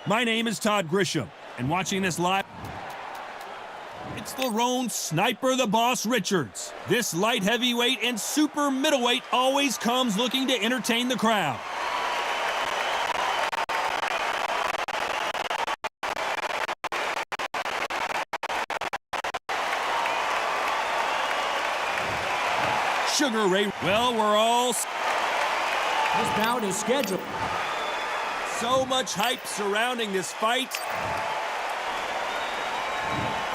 My name is Todd Grisham, and watching this live, it's Leronne Sniper the Boss Richards. This light heavyweight and super middleweight always comes looking to entertain the crowd. Sugar Ray, well, we're all... This bout is scheduled. So much hype surrounding this fight.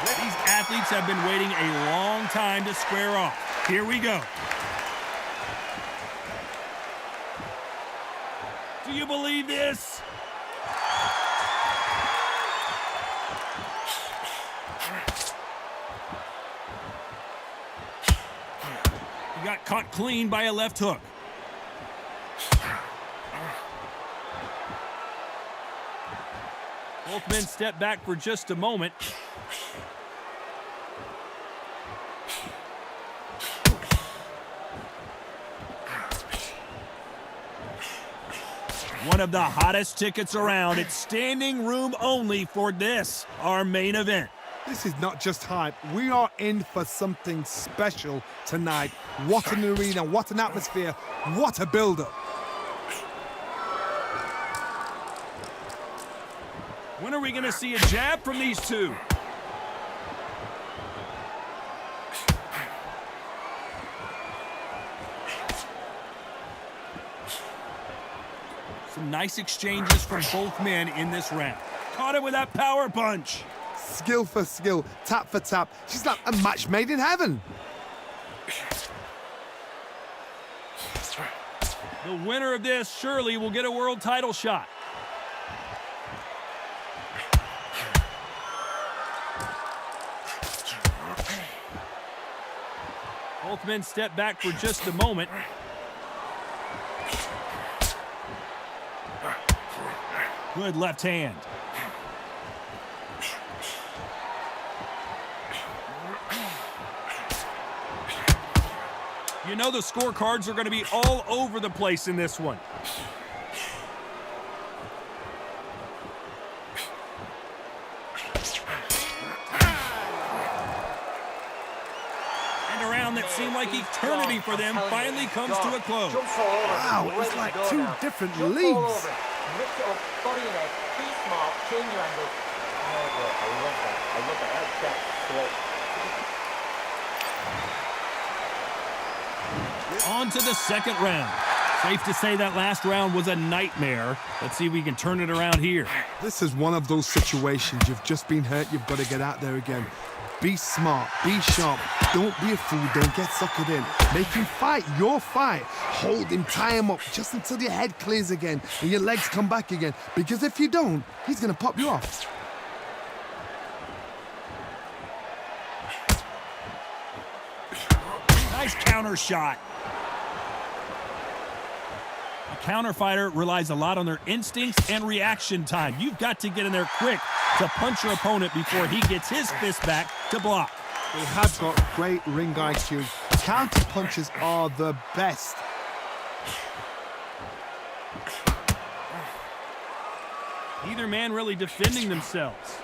These athletes have been waiting a long time to square off. Here we go. Do you believe this? He got caught clean by a left hook. Both men step back for just a moment. One of the hottest tickets around. It's standing room only for this, our main event. This is not just hype. We are in for something special tonight. What an arena, what an atmosphere, what a build-up. When are we going to see a jab from these two? Some nice exchanges from both men in this round. Caught him with that power punch. Skill for skill, tap for tap. She's like a match made in heaven. The winner of this surely will get a world title shot. Both men step back for just a moment. Good left hand. You know the scorecards are going to be all over the place in this one. That seemed like eternity for them finally comes to a close. Wow, it's like two different leagues. On to the second round. Safe to say that last round was a nightmare. Let's see if we can turn it around here. This is one of those situations. You've just been hurt, you've got to get out there again. Be smart, be sharp, don't be a fool, don't get suckered in. Make him fight your fight. Hold him, tie him up just until your head clears again and your legs come back again. Because if you don't, he's going to pop you off. Nice counter shot. A counter fighter relies a lot on their instincts and reaction time. You've got to get in there quick to punch your opponent before he gets his fist back to block. They have got great ring IQ. Counter punches are the best. Neither man really defending themselves.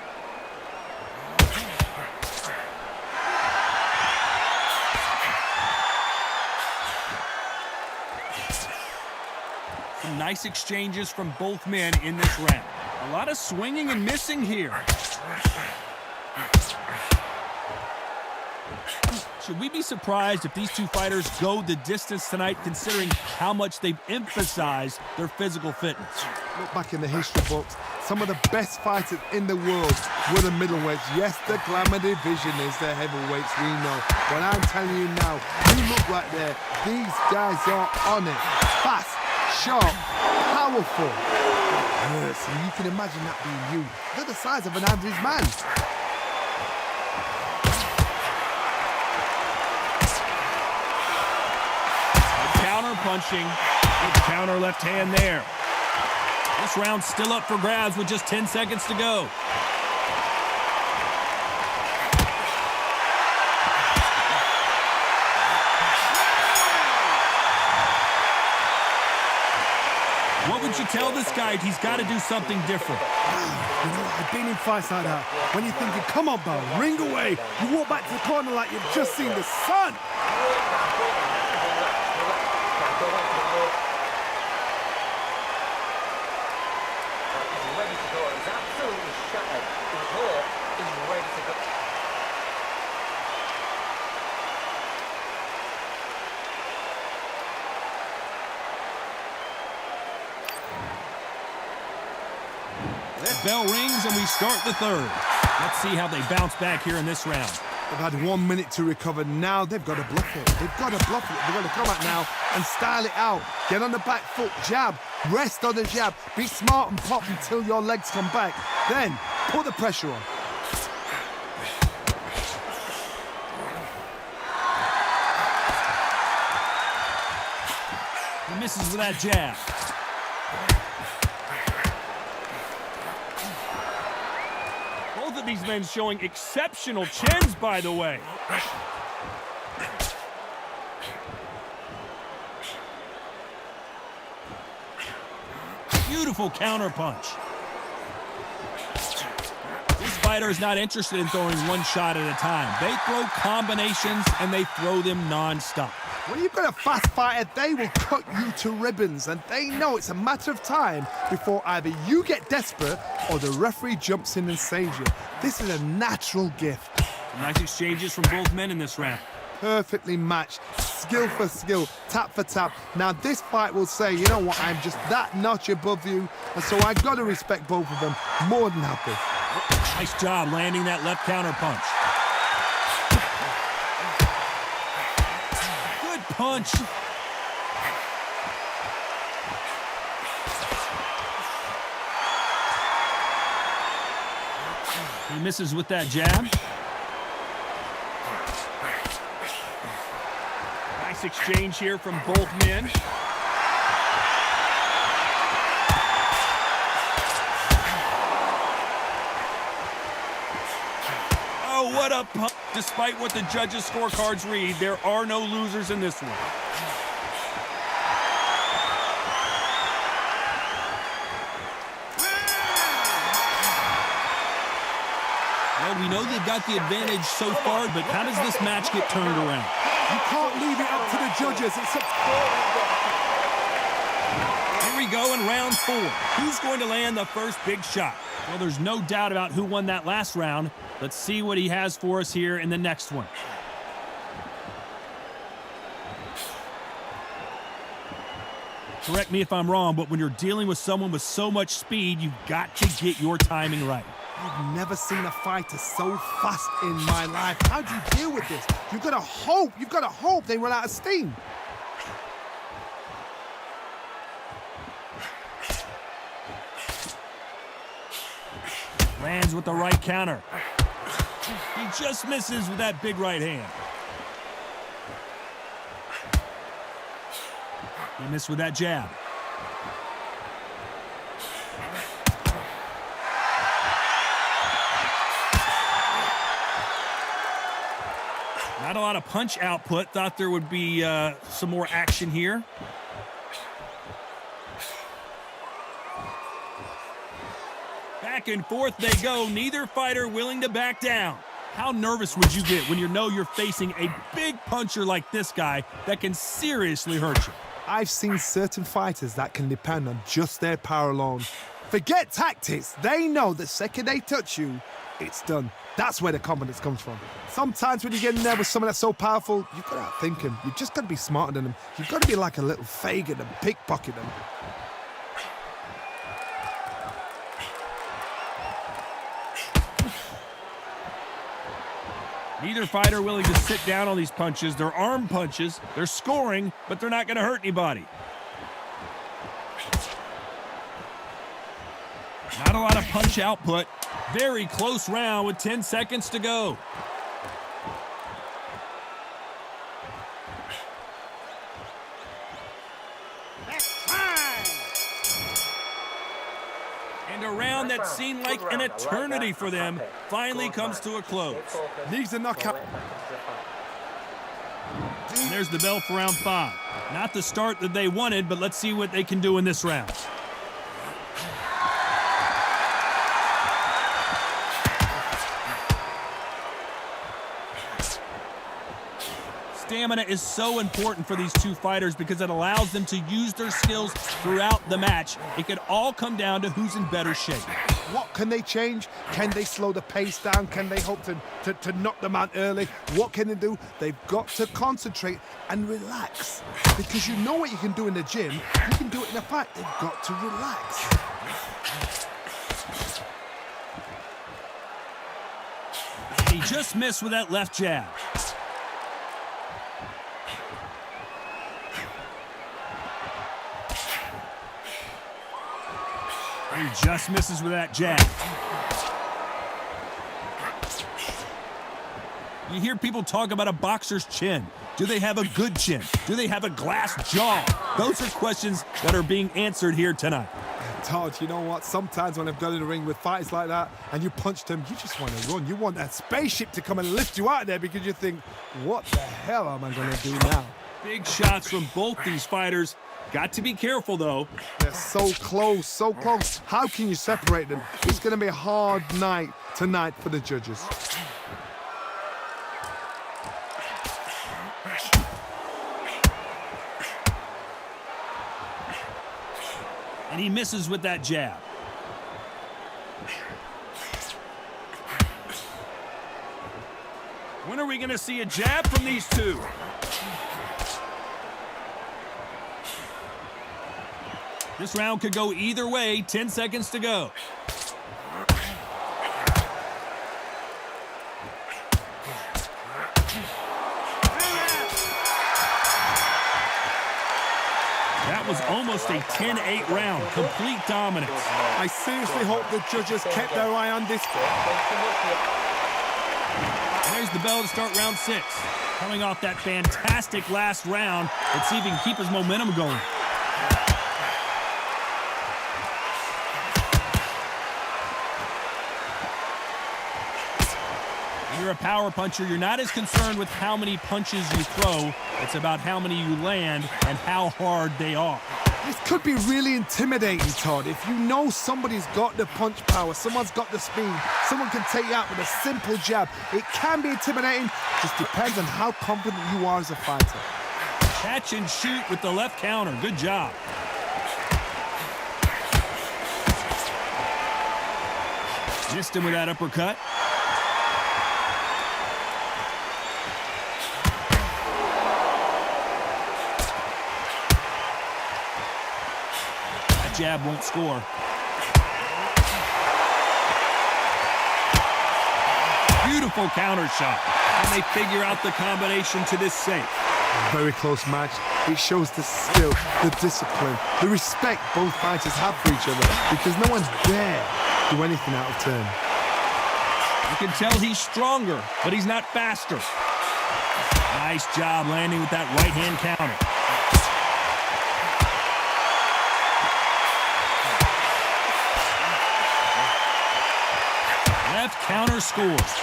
Some nice exchanges from both men in this round. A lot of swinging and missing here. Should we be surprised if these two fighters go the distance tonight, considering how much they've emphasized their physical fitness? Look back in the history books. Some of the best fighters in the world were the middleweights. Yes, the glamour division is the heavyweights, we know. But I'm telling you now, you look right there. These guys are on it. Fast, sharp, powerful. Yes, and you can imagine that being you. They're the size of an average man. Counter punching, good counter left hand there. This round's still up for grabs with just 10 seconds to go. What would you tell this guy he's got to do something different? You know, I've been in fights like that. When you're thinking, come on, Bell, ring away. You walk back to the corner like you've just seen the sun. Bell rings and we start the third. Let's see how they bounce back here in this round. They've had 1 minute to recover. Now they've got to bluff it. They've got to bluff it. They've got to come out now and style it out. Get on the back foot, jab, rest on the jab. Be smart and pop until your legs come back. Then put the pressure on. He misses with that jab. Both of these men showing exceptional chins, by the way. Beautiful counter punch. This fighter is not interested in throwing one shot at a time. They throw combinations and they throw them non-stop. When you've got a fast fighter, they will cut you to ribbons, and they know it's a matter of time before either you get desperate or the referee jumps in and saves you. This is a natural gift. Nice exchanges from both men in this round. Perfectly matched, skill for skill, tap for tap. Now this fight will say, you know what, I'm just that notch above you, and so I've got to respect both of them more than happy. Nice job landing that left counter punch. Punch. He misses with that jab. Nice exchange here from both men. Oh, what a punch. Despite what the judges' scorecards read, there are no losers in this one. Well, we know they've got the advantage so far, but how does this match get turned around? You can't leave it up to the judges. Here we go in round 4. Who's going to land the first big shot? Well, there's no doubt about who won that last round. Let's see what he has for us here in the next one. Correct me if I'm wrong, but when you're dealing with someone with so much speed, you've got to get your timing right. I've never seen a fighter so fast in my life. How do you deal with this? You've got to hope they run out of steam. Lands with the right counter. He just misses with that big right hand. He missed with that jab. Not a lot of punch output. Thought there would be some more action here. Back and forth they go, neither fighter willing to back down. How nervous would you get when you know you're facing a big puncher like this guy that can seriously hurt you? I've seen certain fighters that can depend on just their power alone. Forget tactics. They know the second they touch you, it's done. That's where the confidence comes from. Sometimes when you get in there with someone that's so powerful, you've got to outthink him. You've just got to be smarter than him. You've got to be like a little faggot and pickpocket them. Neither fighter willing to sit down on these punches. They're arm punches. They're scoring, but they're not going to hurt anybody. Not a lot of punch output. Very close round with 10 seconds to go. And a round that seemed like an eternity for them finally comes to a close. Needs a knockout. And there's the bell for round 5. Not the start that they wanted, but let's see what they can do in this round. Stamina is so important for these two fighters because it allows them to use their skills throughout the match. It could all come down to who's in better shape. What can they change? Can they slow the pace down? Can they hope to knock them out early? What can they do? They've got to concentrate and relax. Because you know what you can do in the gym, you can do it in a fight. They've got to relax. He just missed with that left jab. He just misses with that jab. You hear people talk about a boxer's chin. Do they have a good chin? Do they have a glass jaw? Those are questions that are being answered here tonight. Todd, you know what? Sometimes when I've gone in the ring with fighters like that and you punch them, you just want to run. You want that spaceship to come and lift you out of there because you think, what the hell am I going to do now? Big shots from both these fighters. Got to be careful, though. They're so close, so close. How can you separate them? It's going to be a hard night tonight for the judges. And he misses with that jab. When are we going to see a jab from these two? This round could go either way. 10 seconds to go. That was almost a 10-8 round. Complete dominance. I seriously hope the judges kept their eye on this. There's the bell to start round 6. Coming off that fantastic last round, let's see if he can keep his momentum going. You're a power puncher. You're not as concerned with how many punches you throw. It's about how many you land and how hard they are. This could be really intimidating, Todd. If you know somebody's got the punch power, someone's got the speed, someone can take you out with a simple jab. It can be intimidating. Just depends on how confident you are as a fighter. Catch and shoot with the left counter. Good job. Missed him with that uppercut. Jab won't score. Beautiful counter shot. And they figure out the combination to this safe. Very close match. It shows the skill, the discipline, the respect both fighters have for each other because no one's dare do anything out of turn. You can tell he's stronger, but he's not faster. Nice job landing with that right-hand counter. Left counter scores.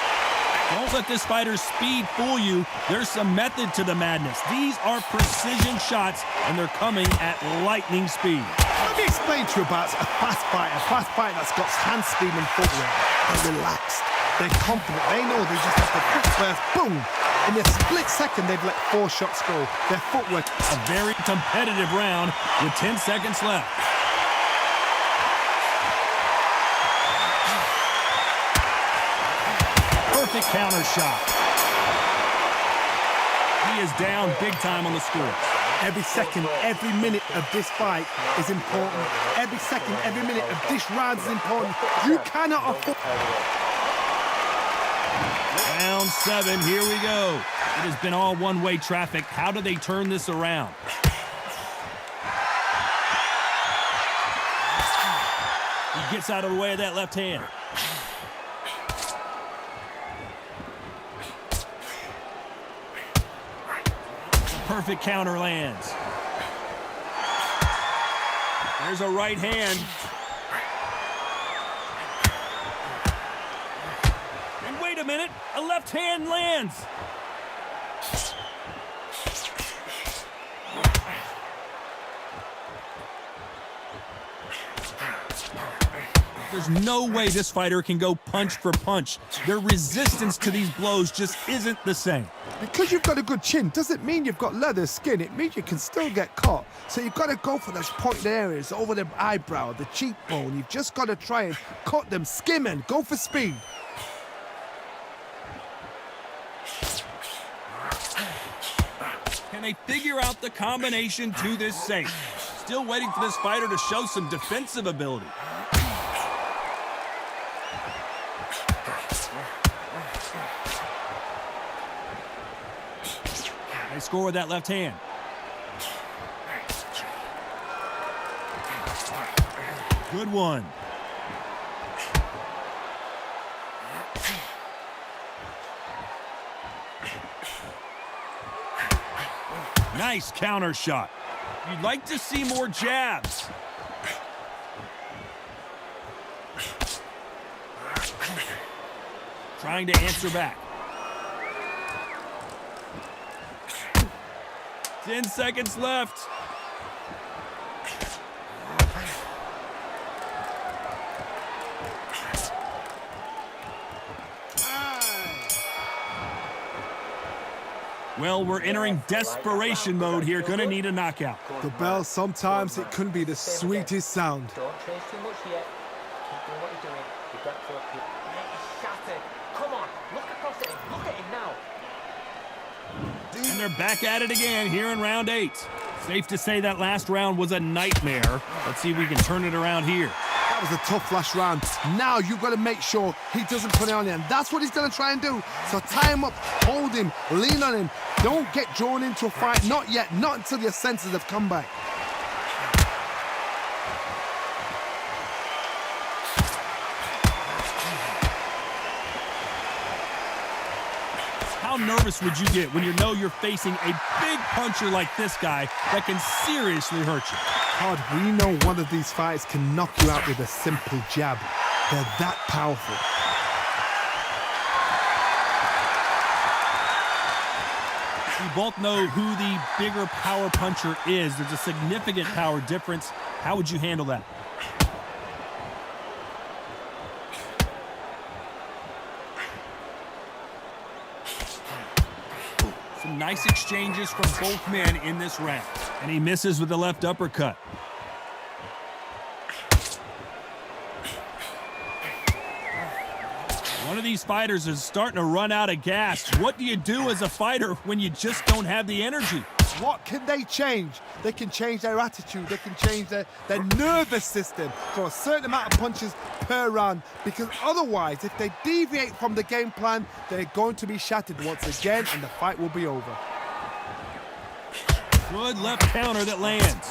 Don't let this fighter's speed fool you. There's some method to the madness. These are precision shots, and they're coming at lightning speed. Let me explain to you about a fast fighter that's got hand speed and footwork. They're relaxed. They're confident. They know they just have to quick first, boom. In a split second, they've let 4 shots go. Their footwork. A very competitive round with 10 seconds left. Perfect counter shot. He is down big time on the score. Every second, every minute of this fight is important. Every second, every minute of this round is important. You cannot afford... Round 7, here we go. It has been all one-way traffic. How do they turn this around? He gets out of the way of that left hand. Perfect counter lands. There's a right hand. And wait a minute, a left hand lands. There's no way this fighter can go punch for punch. Their resistance to these blows just isn't the same. Because you've got a good chin doesn't mean you've got leather skin. It means you can still get caught. So you've got to go for those pointed areas over the eyebrow, the cheekbone. You've just got to try and cut them, skim and go for speed. Can they figure out the combination to this safe? Still waiting for this fighter to show some defensive ability. They score with that left hand. Good one. Nice counter shot. You'd like to see more jabs. Trying to answer back. 10 seconds left. Well, we're entering desperation mode here. Gonna need a knockout. The bell, sometimes it couldn't be the sweetest sound. Don't chase too much yet. Keep doing what you're doing. You've got to make it shattered. Come on, look across it. Look at him now. And they're back at it again here in round 8. Safe to say that last round was a nightmare. Let's see if we can turn it around here. That was a tough last round. Now you've got to make sure he doesn't put it on you, and that's what he's going to try and do. So tie him up, hold him, lean on him. Don't get drawn into a fight. Not yet. Not until your senses have come back. How nervous would you get when you know you're facing a big puncher like this guy that can seriously hurt you? Todd, we know one of these fighters can knock you out with a simple jab. They're that powerful. We both know who the bigger power puncher is. There's a significant power difference. How would you handle that? Some nice exchanges from both men in this round. And he misses with the left uppercut. One of these fighters is starting to run out of gas. What do you do as a fighter when you just don't have the energy? What can they change? They can change their attitude. They can change their nervous system for a certain amount of punches per round. Because otherwise, if they deviate from the game plan, they're going to be shattered once again and the fight will be over. Good left counter that lands.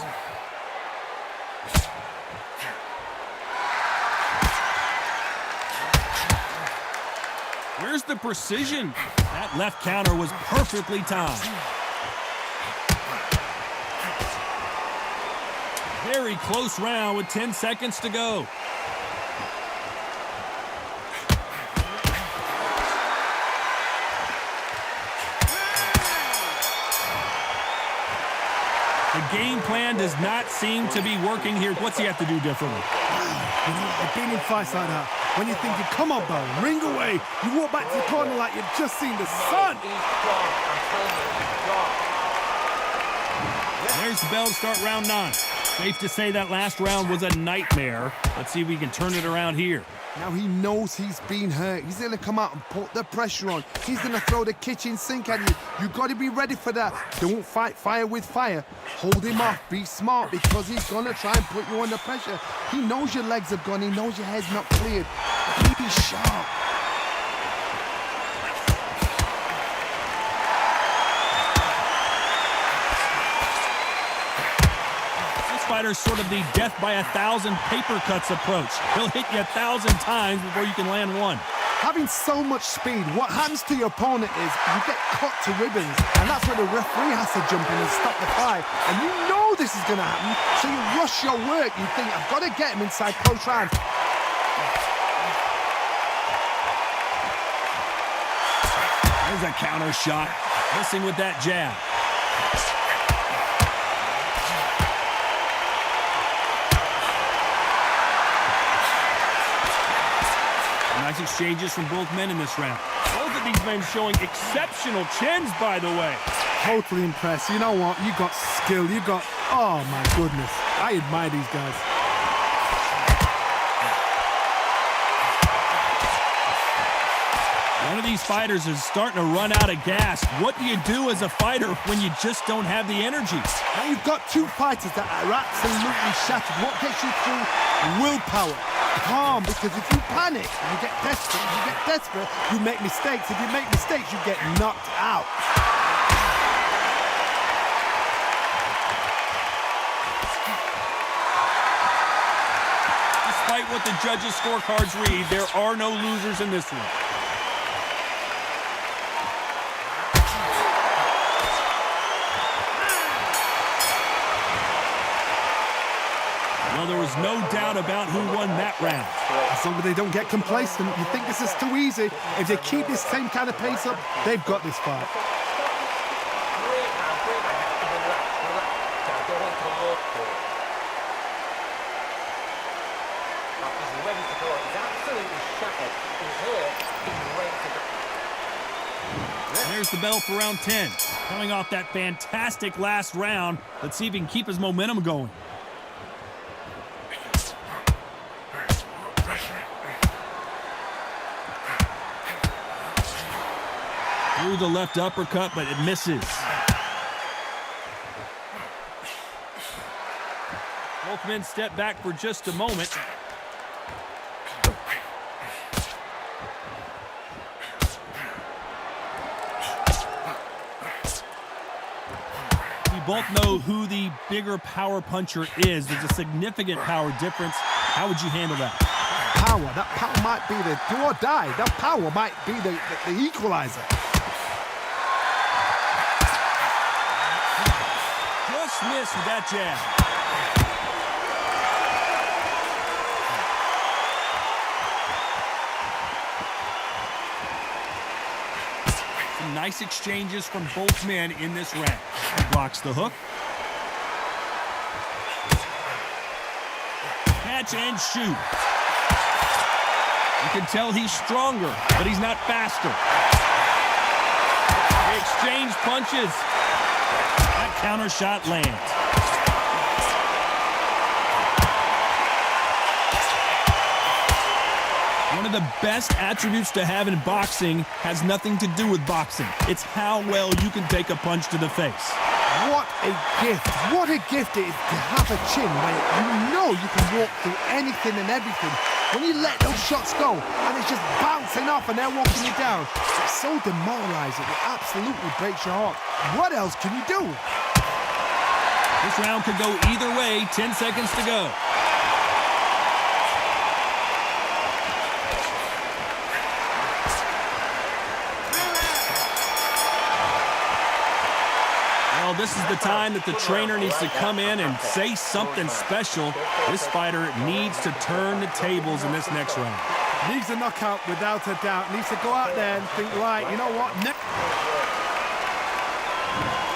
Where's the precision? That left counter was perfectly timed. Very close round with 10 seconds to go. The game plan does not seem to be working here. What's he have to do differently? You know, I've been in fights like that. When you're thinking, come on, Baron, ring away. You walk back to the corner like you've just seen the sun. There's the bell to start round 9. Safe to say that last round was a nightmare. Let's see if we can turn it around here. Now he knows he's been hurt. He's going to come out and put the pressure on. He's going to throw the kitchen sink at you. You've got to be ready for that. Don't fight fire with fire. Hold him off. Be smart because he's going to try and put you under pressure. He knows your legs are gone. He knows your head's not cleared. Be sharp. Fighter's sort of the death by 1,000 paper cuts approach. He'll hit you 1,000 times before you can land one. Having so much speed, what happens to your opponent is you get cut to ribbons, and that's where the referee has to jump in and stop the fight. And you know this is going to happen, so you rush your work. You think, I've got to get him inside close round. There's a counter shot, missing with that jab. Nice exchanges from both men in this round. Both of these men showing exceptional chins, by the way. Totally impressed. You know what? You got skill. You got... Oh, my goodness. I admire these guys. One of these fighters is starting to run out of gas. What do you do as a fighter when you just don't have the energy? Now you've got two fighters that are absolutely shattered. What gets you through? Willpower. Calm, because if you panic, you get desperate. If you get desperate, you make mistakes. If you make mistakes, you get knocked out. Despite what the judges' scorecards read, there are no losers in this one. Well, there was no doubt about who won that round. As long as they don't get complacent, you think this is too easy. If they keep this same kind of pace up, they've got this fight. Great man. Relax. Now go into the low court. He's ready to go. He's absolutely shattered. He's hurt. He's ready to go. There's the bell for round 10. Coming off that fantastic last round, let's see if he can keep his momentum going. Through the left uppercut, but it misses. Both men step back for just a moment. We both know who the bigger power puncher is. There's a significant power difference. How would you handle that? That power might be the do or die. That power might be the equalizer. Just missed with that jab. Some nice exchanges from both men in this round. Blocks the hook. Catch and shoot. You can tell he's stronger, but he's not faster. They exchange punches. That counter shot lands. One of the best attributes to have in boxing has nothing to do with boxing. It's how well you can take a punch to the face. What a gift. What a gift it is to have a chin where you know you can walk through anything and everything. When you let those shots go and it's just bouncing off and they're walking you down, it's so demoralizing. It absolutely breaks your heart. What else can you do? This round could go either way. 10 seconds to go. Well, this is the time that the trainer needs to come in and say something special. This fighter needs to turn the tables in this next round. Needs a knockout without a doubt. Needs to go out there and think, right, you know what?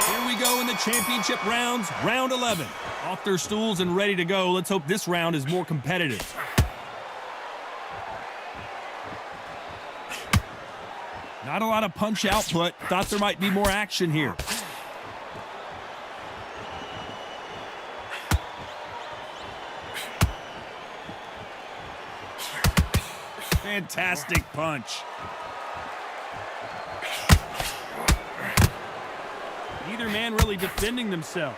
Here we go in the championship rounds, round 11. Off their stools and ready to go. Let's hope this round is more competitive. Not a lot of punch output. Thought there might be more action here. Fantastic punch. Neither man really defending themselves.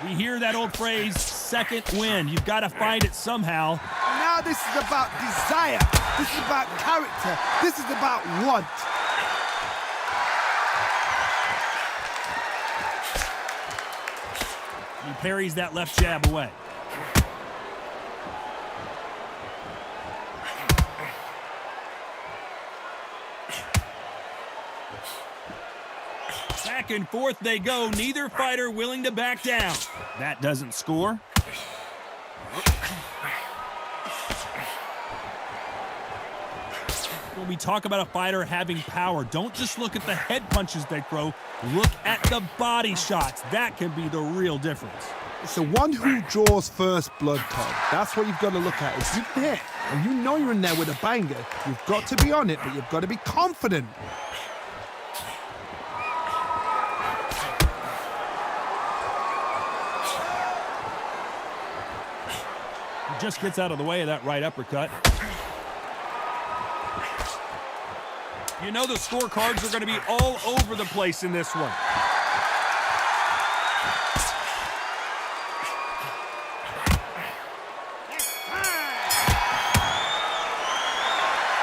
We hear that old phrase, second win. You've got to find it somehow. Now this is about desire. This is about character. This is about want. He parries that left jab away. Back and forth they go, neither fighter willing to back down. That doesn't score. When we talk about a fighter having power, don't just look at the head punches they throw. Look at the body shots. That can be the real difference. It's the one who draws first blood, Todd. That's what you've got to look at. If you can hit, and you know you're in there with a banger, you've got to be on it, but you've got to be confident. He just gets out of the way of that right uppercut. You know the scorecards are going to be all over the place in this one.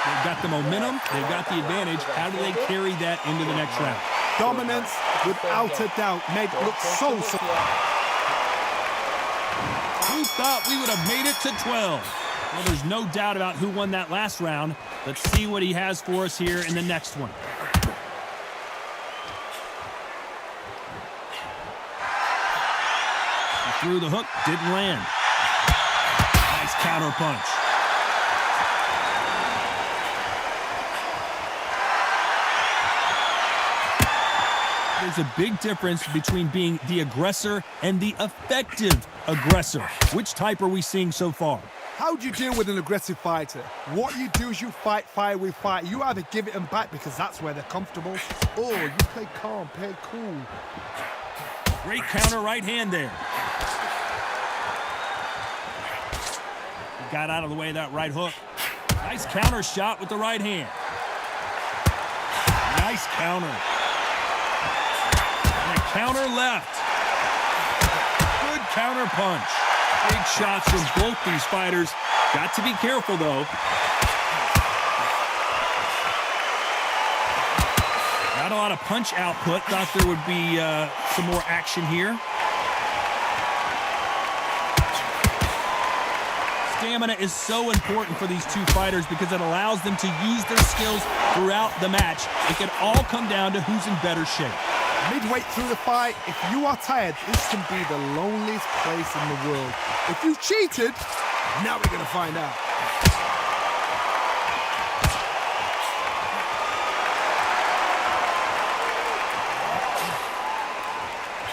They've got the momentum, they've got the advantage. How do they carry that into the next round? Dominance, without a doubt, made it look so. Who thought we would have made it to 12? Well, there's no doubt about who won that last round. Let's see what he has for us here in the next one. He threw the hook, didn't land. Nice counter punch. There's a big difference between being the aggressor and the effective aggressor. Which type are we seeing so far? How do you deal with an aggressive fighter? What you do is you fight fire with fire. You either give it them back because that's where they're comfortable, or you play calm, play cool. Great counter right hand there. He got out of the way of that right hook. Nice counter shot with the right hand. Nice counter. And a counter left. Good counter punch. Big shots from both these fighters. Got to be careful, though. Not a lot of punch output. Thought there would be some more action here. Stamina is so important for these two fighters because it allows them to use their skills throughout the match. It can all come down to who's in better shape. Midway through the fight, if you are tired, this can be the loneliest place in the world. If you cheated, now we're going to find out.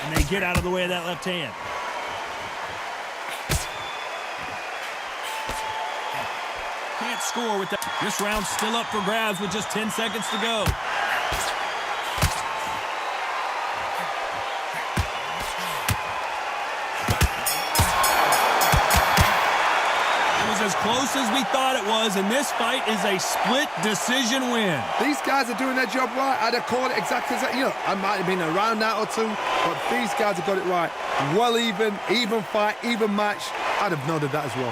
And they get out of the way of that left hand. Can't score with that. This round's still up for grabs with just 10 seconds to go. As close as we thought it was, and this fight is a split decision win. These guys are doing their job right. I'd have called it exactly as that. You know, I might have been around that or two, but these guys have got it right. Well even fight, even match. I'd have noted that as well.